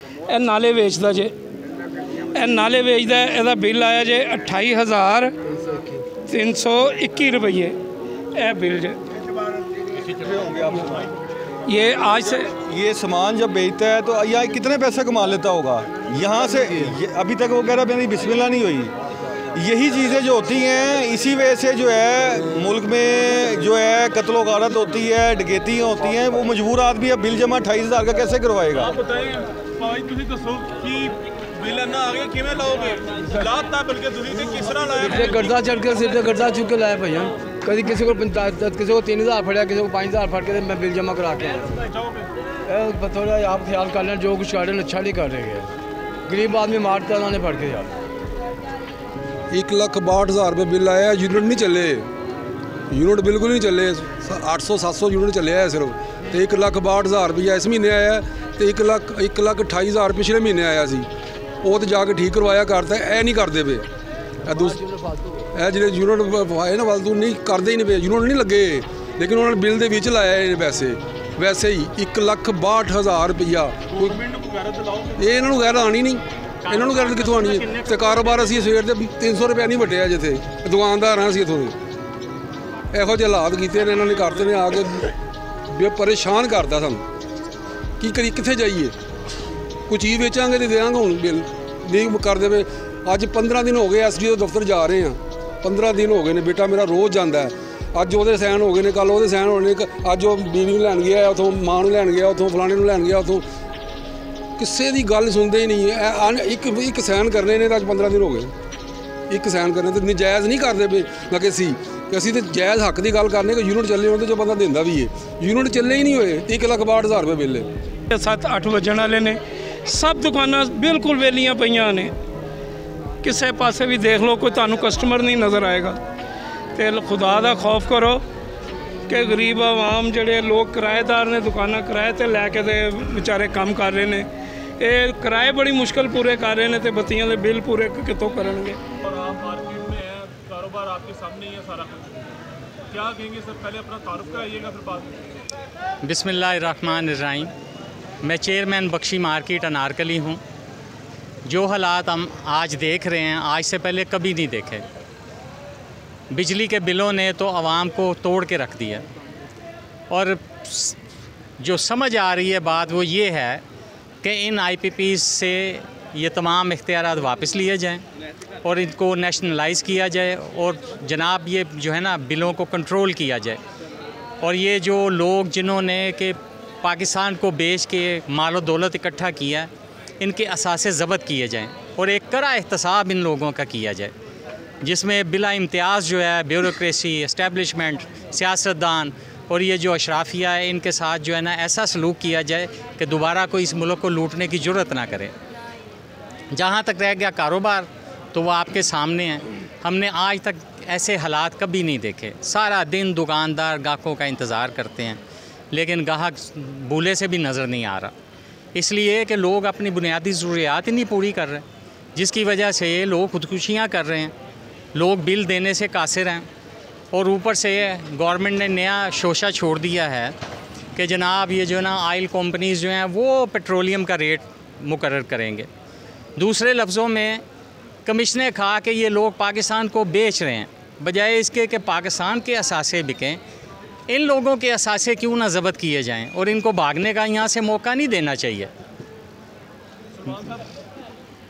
ਇਹ ਨਾਲੇ ਵੇਚਦਾ ਜੇ, ਇਹ ਨਾਲੇ ਵੇਚਦਾ। ਇਹਦਾ बिल आया जे 28,321 रुपये। यह बिल जे ये आज से ये सामान जब बेचता है तो यहाँ कितने पैसे कमा लेता होगा यहाँ से। अभी तक वो कह रहा मेरी बिस्मिल्लाह नहीं हुई। यही चीज़ें जो होती हैं, इसी वजह से जो है मुल्क में जो है कत्लो गारत होती है, डकैतियाँ होती हैं। वो मजबूर आदमी अब बिल जमा 28,000 का कैसे करवाएगा। आप बताइए भाई, तुसी दसो कि बिल ना आ गया किवें लाओगे? लाता बल्कि तुसी ते किस तरह लाया? सिर गर्दा चढ़ के सिर गर्दा चुक के लाया भैया। कभी किसी को 3,000 फड़ा, किसी को 5,000 फट के मैं बिल जमा करा के थोड़ा आप ख्याल कर लें। जो कुछ कर रहे हैं अच्छा नहीं कर रहे हैं। गरीब आदमी मारता है उन्होंने फट के यार। 1,62,000 रुपये बिल आया। यूनिट नहीं चले, यूनिट बिल्कुल नहीं चले। 800-700 यूनिट चले है सिर्फ। तो 1,62,000 रुपया इस महीने आया, तो 1,28,000 पिछले महीने आया सी। वो तो जाके ठीक करवाया करता है, नहीं करते पे। जो यूनिट आए ना फालतू नहीं करते ही नहीं पे, यूनिट नहीं लगे। लेकिन उन्होंने बिल के विच लाया है पैसे वैसे ही 1,62,000 रुपया। ये इन्होंने गैर आनी नहीं, इन्होंने गैर कितों आनी है। तो कारोबार असी सवेर के 300 रुपया नहीं वटिया जिथे दुकानदार हैं असी इतों के। ਇਹੋ ਜਿਹੇ ਹਾਲਾਤ ਕੀਤੇ ਨੇ ਇਹਨਾਂ ਨੇ ਕਰਦੇ ਨੇ ਆ ਕੇ ਪਰੇਸ਼ਾਨ ਕਰਦਾ ਸਾਨੂੰ। ਕੀ ਕਰੀ, ਕਿੱਥੇ ਜਾਈਏ? ਕੋਈ ਚੀਜ਼ ਵੇਚਾਂਗੇ ਤੇ ਦੇਵਾਂਗੇ, ਹੁਣ ਬਿੱਲ ਨਹੀਂ ਕਰਦੇ ਪਏ। ਅੱਜ 15 ਦਿਨ ਹੋ ਗਏ ਐਸਡੀਓ ਦੇ ਦਫ਼ਤਰ ਜਾ ਰਹੇ ਹਾਂ। 15 ਦਿਨ ਹੋ ਗਏ ਨੇ। ਬੇਟਾ ਮੇਰਾ ਰੋਜ਼ ਜਾਂਦਾ ਹੈ। ਅੱਜ ਉਹਦੇ ਸਾਈਨ ਹੋ ਗਏ ਨੇ, ਕੱਲ੍ਹ ਉਹਦੇ ਸਾਈਨ ਹੋਣੇ ਨੇ। ਅੱਜ ਉਹ ਬੀਵੀ ਨੂੰ ਲੈਣ ਗਿਆ, ਉੱਥੋਂ ਮਾਂ ਨੂੰ ਲੈਣ ਗਿਆ, ਉੱਥੋਂ ਫਲਾਣੇ ਨੂੰ ਲੈਣ ਗਿਆ, ਉੱਥੋਂ ਕਿਸੇ ਦੀ ਗੱਲ ਸੁਣਦੇ ਹੀ ਨਹੀਂ। ਇੱਕ ਸਾਈਨ ਕਰਨੇ ਨੇ ਤਾਂ ਅੱਜ 15 ਦਿਨ ਹੋ ਗਏ। ਇੱਕ ਸਾਈਨ ਕਰਨੇ ਤੇ ਨਜਾਇਜ਼ ਨਹੀਂ ਕਰਦੇ ਪਏ ਨਾ ਕਿ ਅਸੀਂ तो जायज़ हक की गल करने। यूनिट चले होते जो बंदा देंदा भी है, यूनिट चले ही नहीं हुए। 1,62,000 रुपये बिल है। 7-8 वजन वाले ने सब दुकाना बिल्कुल वेलियां पईयां ने। किसी पासे भी देख लो, कोई तुहानू कस्टमर नहीं नज़र आएगा। तो खुदा का खौफ करो कि गरीब आवाम जड़े लोग किराएदार ने, दुकाना किराए पर लैके ते बेचारे काम कर रहे हैं। ये किराए बड़ी मुश्किल पूरे कर रहे हैं, तो बत्तियां के बिल पूरे कितों करेंगे। कारोबार आपके सामने ही है सारा। क्या कहेंगे सर? पहले अपना तारुफ कराइएगा, फिर बाद में। बिस्मिल्लाहिर्रहमानिर्रहीम। मैं चेयरमैन बख्शी मार्केट अनारकली हूँ। जो हालात हम आज देख रहे हैं, आज से पहले कभी नहीं देखे। बिजली के बिलों ने तो आवाम को तोड़ के रख दिया। और जो समझ आ रही है बात वो ये है कि इन IPP से ये तमाम इख्तियारात वापस लिए जाएं और इनको नेशनलाइज़ किया जाए, और जनाब ये जो है ना बिलों को कंट्रोल किया जाए। और ये जो लोग जिन्होंने कि पाकिस्तान को बेच के मालो दौलत इकट्ठा किया, इनके असासे ज़ब्त किए जाएं और एक कड़ा एहतसाब इन लोगों का किया जाए, जिसमें बिला इम्तियाज़ जो है ब्यूरोक्रेसी, इस्टेब्लिशमेंट, सियासतदान और ये जो अशराफिया है, इनके साथ जो है ना ऐसा सलूक किया जाए कि दोबारा कोई इस मुल्क को लूटने की ज़रूरत ना करे। जहाँ तक रह गया कारोबार, तो वो आपके सामने है। हमने आज तक ऐसे हालात कभी नहीं देखे। सारा दिन दुकानदार गाहकों का इंतज़ार करते हैं, लेकिन गाहक भूले से भी नज़र नहीं आ रहा। इसलिए कि लोग अपनी बुनियादी ज़रूरियात ही नहीं पूरी कर रहे, जिसकी वजह से लोग खुदकुशियाँ कर रहे हैं। लोग बिल देने से कासिर हैं। और ऊपर से गवर्नमेंट ने नया शोशा छोड़ दिया है कि जनाब ये जो ना ऑयल कंपनीज़ जो हैं वो पेट्रोलियम का रेट मुकर्रर करेंगे। दूसरे लफ्ज़ों में कमिश्नर ने कहा कि ये लोग पाकिस्तान को बेच रहे हैं, बजाय इसके कि पाकिस्तान के असासे बिकें। इन लोगों के असासे क्यों ना ज़ब्त किए जाएं और इनको भागने का यहाँ से मौका नहीं देना चाहिए।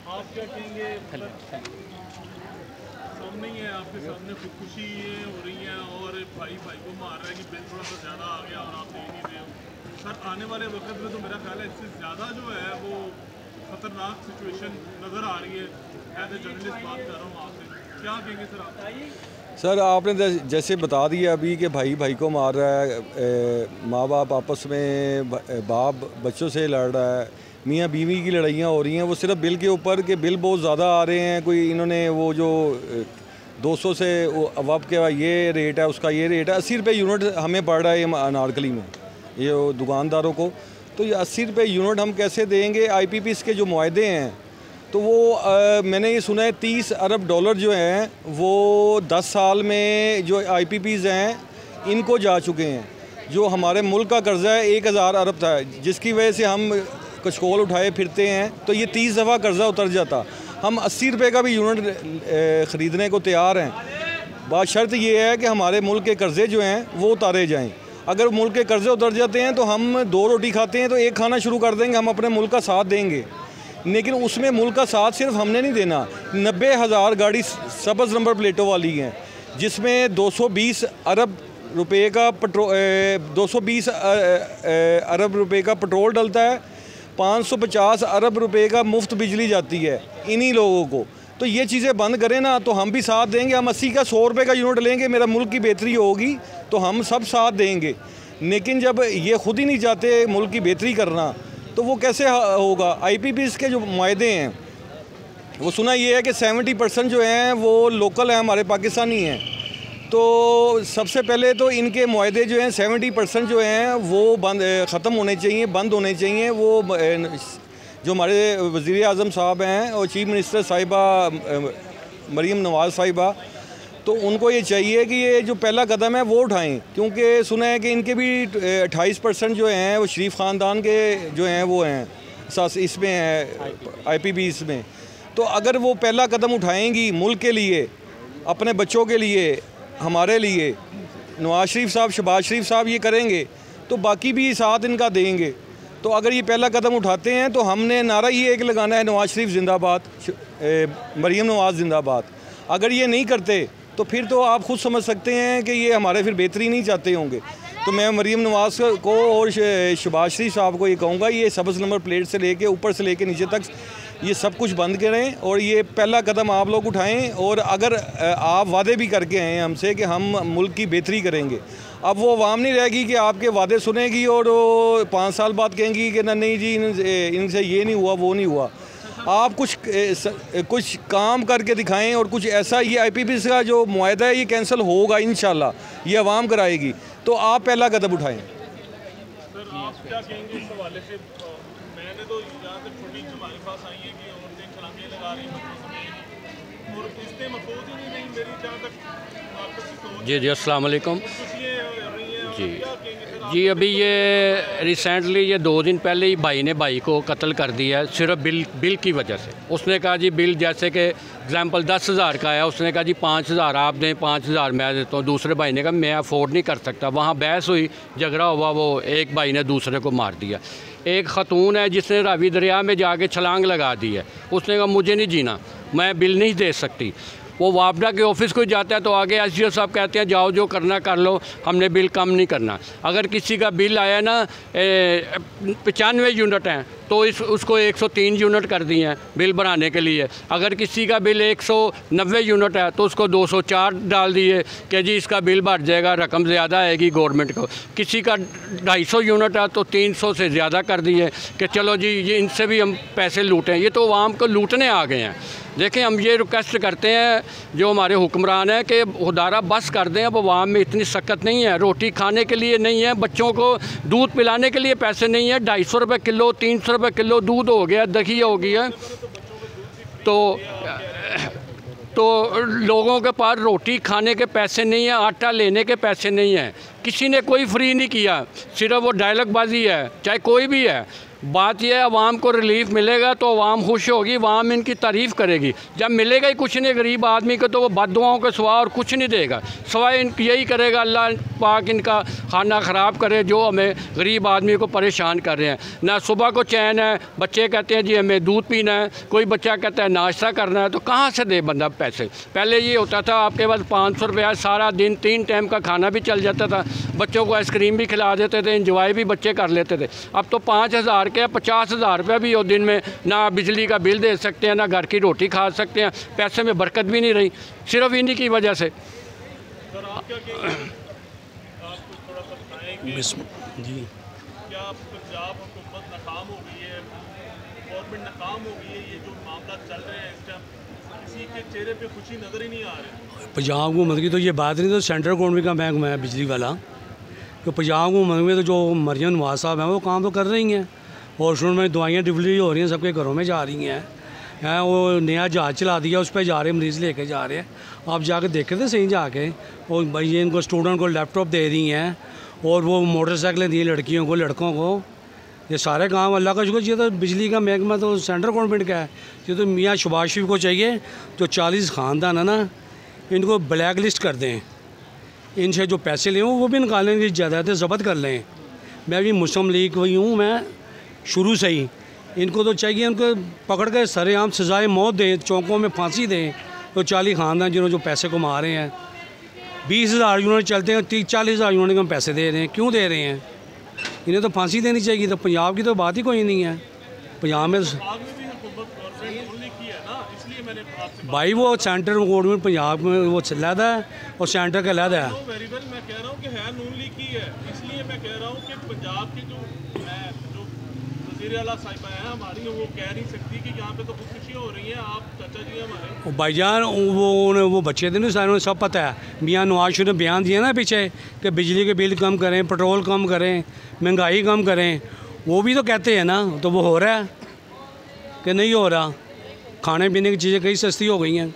आप क्या कहेंगे? सामने ही है, आपके सामने खुदकुशी हो रही है और भाई को मार रहा है कि बिल थोड़ा सा ज़्यादा आ गया और आप दे नहीं रहे हो। सर आने वाले वक्त में तो मेरा ख्याल है इससे ज़्यादा जो है वो खतरनाक सिचुएशन नज़र आ रही है। एज ए जर्नलिस्ट बात कर रहा हूँ आपसे, क्या कहेंगे सर आप? सर आपने जैसे बता दिया अभी कि भाई को मार रहा है, माँ बाप आपस में, बाप बच्चों से लड़ रहा है, मियाँ बीवी की लड़ाइयाँ हो रही हैं। वो सिर्फ बिल के ऊपर के बिल बहुत ज़्यादा आ रहे हैं। कोई इन्होंने वो जो 200 से अब के ये रेट है, उसका ये रेट है। 80 रुपये यूनिट हमें पड़ रहा है अनारकली में, ये दुकानदारों को। तो ये 80 रुपये यूनिट हम कैसे देंगे? IPPs के जो मुआहदे हैं तो वो मैंने ये सुना है 30 अरब डॉलर जो हैं वो 10 साल में जो IPPs हैं इनको जा चुके हैं। जो हमारे मुल्क का कर्ज़ा है 1000 अरब था, जिसकी वजह से हम कशकोल उठाए फिरते हैं तो ये 30 दफ़ा कर्ज़ा उतर जाता। हम 80 रुपये का भी यूनिट ख़रीदने को तैयार हैं। बात शर्त ये है कि हमारे मुल्क के कर्ज़े जो हैं वो उतारे जाएँ। अगर मुल्क के कर्ज़े उतर जाते हैं तो हम 2 रोटी खाते हैं तो एक खाना शुरू कर देंगे, हम अपने मुल्क का साथ देंगे। लेकिन उसमें मुल्क का साथ सिर्फ हमने नहीं देना। 90,000 गाड़ी सब्ज़ नंबर प्लेटों वाली हैं, जिसमें 220 अरब रुपए का 220 अरब रुपए का पेट्रोल डलता है, 550 अरब रुपए का मुफ्त बिजली जाती है इन्हीं लोगों को। तो ये चीज़ें बंद करें ना तो हम भी साथ देंगे। हम 80 का 100 रुपये का यूनिट लेंगे, मेरा मुल्क की बेहतरी होगी तो हम सब साथ देंगे। लेकिन जब ये खुद ही नहीं चाहते मुल्क की बेहतरी करना तो वो कैसे होगा। IPPs के जो मायदे हैं वो सुना ये है कि 70% जो हैं वो लोकल हैं, हमारे पाकिस्तानी हैं। तो सबसे पहले तो इनके मुआहदे जो हैं 70% जो हैं वो ख़त्म होने चाहिए, बंद होने चाहिए। वो जो हमारे वज़ीर आज़म साहब हैं और चीफ मिनिस्टर साहिबा मरीम नवाज़ साहिबा, तो उनको ये चाहिए कि ये जो पहला कदम है वो उठाएं, क्योंकि सुना है कि इनके भी 28% जो हैं वो शरीफ ख़ानदान के जो हैं वो हैं इसमें हैं IPPs में। तो अगर वो पहला कदम उठाएंगी मुल्क के लिए, अपने बच्चों के लिए, हमारे लिए, नवाज़ शरीफ साहब, शहबाज शरीफ साहब ये करेंगे तो बाकी भी साथ इनका देंगे। तो अगर ये पहला कदम उठाते हैं तो हमने नारा ही एक लगाना है, नवाज़ शरीफ जिंदाबाद, मरीम नवाज़ जिंदाबाद। अगर ये नहीं करते तो फिर तो आप खुद समझ सकते हैं कि ये हमारे फिर बेहतरी नहीं चाहते होंगे। तो मैं मरीम नवाज़ को और शहबाज शरीफ साहब को ये कहूँगा, ये सब्ज़ नंबर प्लेट से लेके ऊपर से लेके नीचे तक ये सब कुछ बंद करें और ये पहला कदम आप लोग उठाएं। और अगर आप वादे भी करके आए हमसे कि हम मुल्क की बेहतरी करेंगे, अब वो आवाम नहीं रहेगी कि आपके वादे सुनेगी और 5 साल बाद कहेंगी कि नहीं जी इनसे ये नहीं हुआ वो नहीं हुआ। आप कुछ काम करके दिखाएं और कुछ ऐसा, ये IPPs का जो मुआहदा है ये कैंसिल होगा इंशाल्लाह, ये आवाम कराएगी। तो आप पहला कदम उठाएं। सर आप क्या कहेंगे इस हवाले से? मैंने तो यहाँ से छोटी हमारे पास आई है कि औरतें छलांगे लगा रही हैं और इससे मफूज ही नहीं रही मेरी जहाँ तक आपको। जी अस्सलाम वालेकुम जी अभी ये रिसेंटली ये 2 दिन पहले ही भाई ने भाई को कत्ल कर दिया है सिर्फ बिल की वजह से। उसने कहा जी बिल जैसे कि एग्जांपल 10,000 का है, उसने कहा जी 5,000 आप दें, 5,000 मैं देता हूँ। दूसरे भाई ने कहा मैं अफोर्ड नहीं कर सकता। वहाँ बहस हुई, झगड़ा हुआ, वो एक भाई ने दूसरे को मार दिया। एक ख़तून है जिसने रावी दरिया में जाके छलांग लगा दी है, उसने कहा मुझे नहीं जीना, मैं बिल नहीं दे सकती। वो वापडा के ऑफिस को जाता है तो आगे SDO साहब कहते हैं जाओ जो करना कर लो, हमने बिल कम नहीं करना। अगर किसी का बिल आया ना 95 यूनिट हैं तो उसको 103 यूनिट कर दिए हैं बिल बनाने के लिए। अगर किसी का बिल 190 यूनिट है तो उसको 204 डाल दिए कि जी इसका बिल बढ़ जाएगा, रकम ज़्यादा आएगी गवर्नमेंट को। किसी का 250 यूनिट है तो 300 से ज़्यादा कर दिए कि चलो जी ये इनसे भी हम पैसे लूटें। ये तो आवाम को लूटने आ गए हैं। देखें हम ये रिक्वेस्ट करते हैं जो हमारे हुक्मरान हैं कि खुदारा बस कर दें। अब आवाम में इतनी सख्त नहीं है, रोटी खाने के लिए नहीं है, बच्चों को दूध पिलाने के लिए पैसे नहीं है। 250 रुपये किलो, 300 रुपये किलो दूध हो गया, दही हो गया। तो लोगों के पास रोटी खाने के पैसे नहीं है, आटा लेने के पैसे नहीं है। किसी ने कोई फ्री नहीं किया, सिर्फ वो डायलॉगबाजी है, चाहे कोई भी है। बात यह है अवाम को रिलीफ मिलेगा तो अवाम खुश होगी, अवाम इनकी तारीफ़ करेगी। जब मिलेगा ही कुछ नहीं गरीब आदमी को तो वो बद्दुआओं के सिवा और कुछ नहीं देगा, सिवाय यही करेगा अल्लाह पाक इनका खाना ख़राब करे जो हमें गरीब आदमी को परेशान कर रहे हैं। ना सुबह को चैन है, बच्चे कहते हैं जी हमें दूध पीना है, कोई बच्चा कहता है नाश्ता करना है, तो कहाँ से दे बंदा पैसे। पहले ये होता था आपके पास 500 रुपया सारा दिन 3 टाइम का खाना भी चल जाता था, बच्चों को आइसक्रीम भी खिला देते थे, इंजॉय भी बच्चे कर लेते थे। अब तो 5,000 के 50,000 रुपया भी हो दिन में, ना बिजली का बिल दे सकते हैं, ना घर की रोटी खा सकते हैं, पैसे में बरकत भी नहीं रही, सिर्फ इन्हीं की वजह से। जी क्या पंजाब हुकूमत नाकाम हो गई है, गवर्नमेंट नाकाम हो गई है? ये जो मामला चल रहे हैं इस टाइम किसी के चेहरे पे खुशी नज़र ही नहीं आ रही। पंजाब हुकूमत की तो ये बात नहीं, तो सेंट्रल गवर्नमेंट का महकमा है बिजली वाला, तो पंजाब हुकूमत में तो जो मरीम नवाज़ साहब हैं वो काम तो कर रही हैं और शुरू में दवाइयाँ डिलीवरी हो रही हैं, सबके घरों में जा रही हैं। वो नया जहाज़ चला दिया, उस पर जा रहे हैं, मरीज़ लेके जा रहे हैं। आप जाके देखे थे सही जाके, और भाई ये इनको स्टूडेंट को लैपटॉप दे रही हैं और वो मोटरसाइकिलें दी लड़कियों को, लड़कों को, ये सारे काम अल्लाह का शुक्र, ये तो बिजली का महकमा तो सेंट्रल गवर्नमेंट का है। ये तो मियाँ शहबाज शरीफ को चाहिए जो 40 ख़ानदान है ना, इनको ब्लैक लिस्ट कर दें, इनसे जो पैसे लें वो भी निकालें, इनकी जायदादें ज़ब्त कर लें। मैं भी मुस्लिम लीग वही हूँ, मैं शुरू से ही, इनको तो चाहिए उनको पकड़ के सरेआम सज़ाए मौत दें, चौकों में फांसी दें। तो 40 ख़ानदान जिन्होंने जो पैसे कमा रहे हैं, 20,000 जिन्होंने चलते हैं, 30-40,000 जिन्होंने हम पैसे दे रहे हैं, क्यों दे रहे हैं? इन्हें तो फांसी देनी चाहिए। तो पंजाब की तो बात ही कोई नहीं है। पंजाब में भाई वो सेंट्रल गवर्नमेंट पंजाब में वो लहदा है और सेंटर का लहदा है। मैं कह रहा हूँ कि है नून लीग की है, इसलिए मैं कह रहा हूँ कि पंजाब की जो वज़ीर आला साहिबा है हमारी, वो कह नहीं सकती कि यहाँ पे तो खुदकुशियाँ हो रही हैं। आप चाचा जी हमारे भाईजान वो बच्चे थे ना सारे, उन्हें सब पता है। मियाँ नवाज शरीफ ने बयान दिया ना पीछे कि बिजली के बिल कम करें, पेट्रोल कम करें, महंगाई कम करें, वो भी तो कहते हैं ना। तो वो हो रहा है कि नहीं हो रहा? खाने पीने की चीज़ें कई सस्ती हो गई हैं।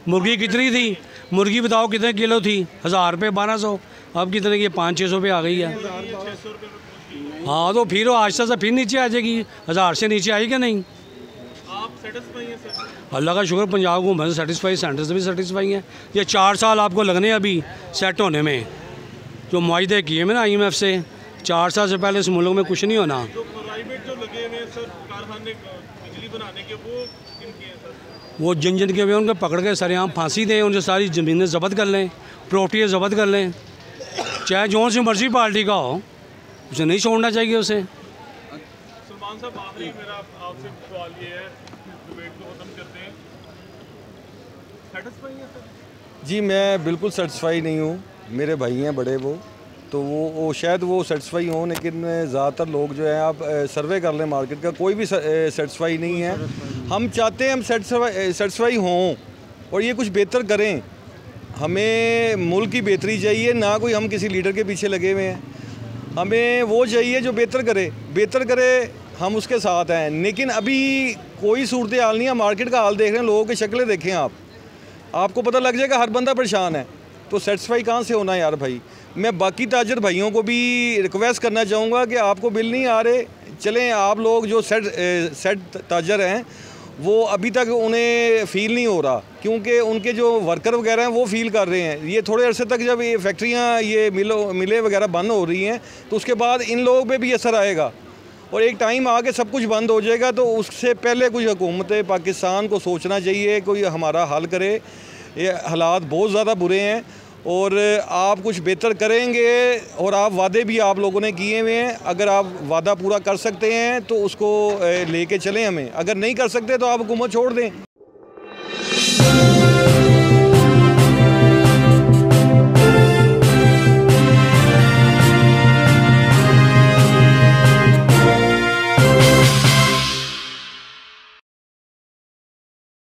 मुर्गी कितनी थी? मुर्गी बताओ कितने किलो थी? 1000 रुपये, 1200, अब कितने की 500-600 रुपये आ गई है। हाँ तो फिर वो आहिस्ता से फिर नीचे आ जाएगी, 1000 से नीचे आई क्या नहीं? आप सेटिस्फाई हैं सर? अल्लाह का शुक्र, पंजाब को मैं सेटिस्फाई, सेंटर से भी सेटिस्फाई है। ये 4 साल आपको लगने अभी सेट होने में, जो मुआहदे किए में ना IMF से, 4 साल से पहले इस मुल्क में कुछ नहीं होना। जो प्राइवेट जो लगे हुए सर कारखाने बिजली बनाने के, वो किनके हैं सर? वो जिन के हुए उनको पकड़ के सरेआम फांसी दें, उनसे सारी ज़मीनें ज़ब्त कर लें, प्रॉपर्टी ज़ब्त कर लें, चाहे जो सी मर्जी पार्टी का हो, उसे नहीं छोड़ना चाहिए उसे। सलमान साहब, आखिरी मेरा आपसे सवाल ये है, डिबेट को ख़त्म करते हैं, सेटिस्फाई है सर? जी मैं बिल्कुल सेटिस्फाई नहीं हूँ। मेरे भाई हैं बड़े वो, तो वो शायद वो सेटिस्फाई हों, लेकिन ज़्यादातर लोग जो है, आप सर्वे कर लें मार्केट का, कोई भी सेटिस्फाई नहीं है। हम चाहते हैं हम सेटिस्फाई हों और ये कुछ बेहतर करें। हमें मुल्क की बेहतरी चाहिए, ना कोई हम किसी लीडर के पीछे लगे हुए हैं। हमें वो चाहिए जो बेहतर करे, हम उसके साथ हैं। लेकिन अभी कोई सूरत हाल नहीं है। मार्केट का हाल देख रहे हैं, लोगों की शक्लें देखें आपको पता लग जाएगा, हर बंदा परेशान है। तो सेटिस्फाई कहाँ से होना यार भाई। मैं बाकी ताजर भाइयों को भी रिक्वेस्ट करना चाहूँगा कि आपको बिल नहीं आ रहे, चलें आप लोग जो सेट ताजर हैं, वो अभी तक उन्हें फ़ील नहीं हो रहा, क्योंकि उनके जो वर्कर वगैरह हैं वो फ़ील कर रहे हैं। ये थोड़े अरसे तक जब ये फैक्ट्रियाँ, ये मिलें वगैरह बंद हो रही हैं, तो उसके बाद इन लोगों पे भी असर आएगा और एक टाइम आके सब कुछ बंद हो जाएगा। तो उससे पहले कुछ हुकूमत पाकिस्तान को सोचना चाहिए, कोई हमारा हल करे। ये हालात बहुत ज़्यादा बुरे हैं और आप कुछ बेहतर करेंगे और आप वादे भी आप लोगों ने किए हुए हैं। अगर आप वादा पूरा कर सकते हैं तो उसको लेके चलें हमें, अगर नहीं कर सकते तो आप हुकूमत छोड़ दें।